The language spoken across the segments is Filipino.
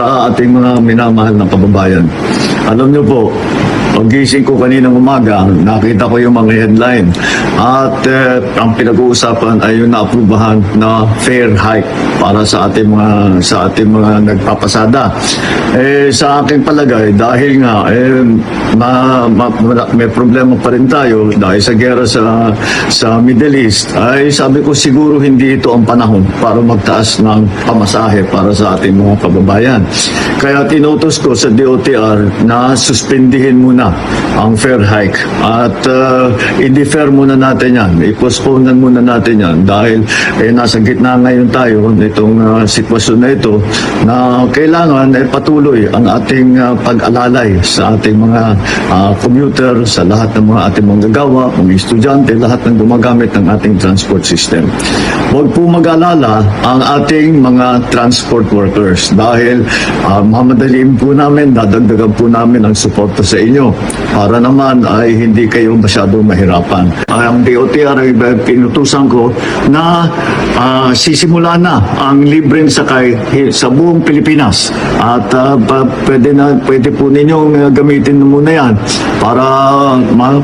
Sa ating mga minamahal na kababayan, alam niyo po, pagising ko kaninang umaga, nakita ko yung mga headline at ang pinag-uusapan ay yung naaprubahan na fare hike para sa ating mga nagpapasada. Sa aking palagay, dahil nga may problema pa rin tayo dahil sa gera sa Middle East, ay sabi ko siguro hindi ito ang panahon para magtaas ng pamasahe para sa ating mga kababayan. Kaya tinutos ko sa DOTR na suspendihin muna ang fare hike at i-defer muna natin yan, i-postpone muna natin yan dahil nasa gitna ngayon tayo nitong sitwasyon na ito na kailangan patuloy ang ating pag-alalay sa ating mga commuter, sa lahat ng mga ating manggagawa, mga estudyante, lahat ng gumagamit ng ating transport system. Huwag po mag-alala ang ating mga transport workers dahil mamadaliin po namin, dadagdagan po namin ang suporta sa inyo para naman ay hindi kayo masyadong mahirapan. Ang DOTR ay pinutusan ko na sisimula na ang libreng sakay sa buong Pilipinas at pwede po ninyong gamitin muna yan para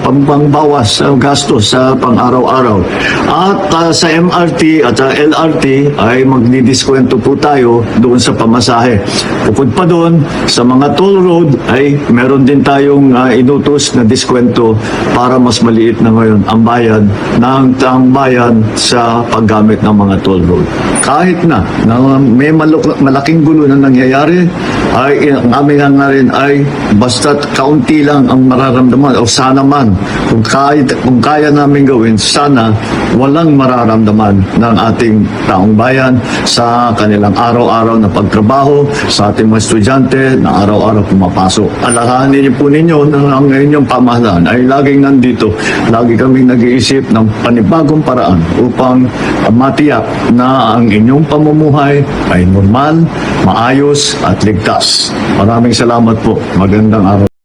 pangbawas gastos sa pang-araw-araw. At sa MRT at sa LRT ay magdidiskwento po tayo doon sa pamasahe. Bukod pa doon, sa mga toll road ay meron din tayong inutos na diskwento para mas maliit na ngayon ang bayad ng taong bayan sa paggamit ng mga toll road. Kahit na may malaking gulo na nangyayari, ay ang aming nga rin ay basta't kaunti lang ang mararamdaman o sana man kung kaya namin gawin, sana walang mararamdaman ng ating taong bayan sa kanilang araw-araw na pagtrabaho, sa ating mga estudyante na araw-araw pumapasok. Alalahanin niyo po ninyo na ang inyong pamahalaan ay laging nandito. Lagi kaming nag-iisip ng panibagong paraan upang matiyak na ang inyong pamumuhay ay normal, maayos at ligtas. Maraming salamat po. Magandang araw.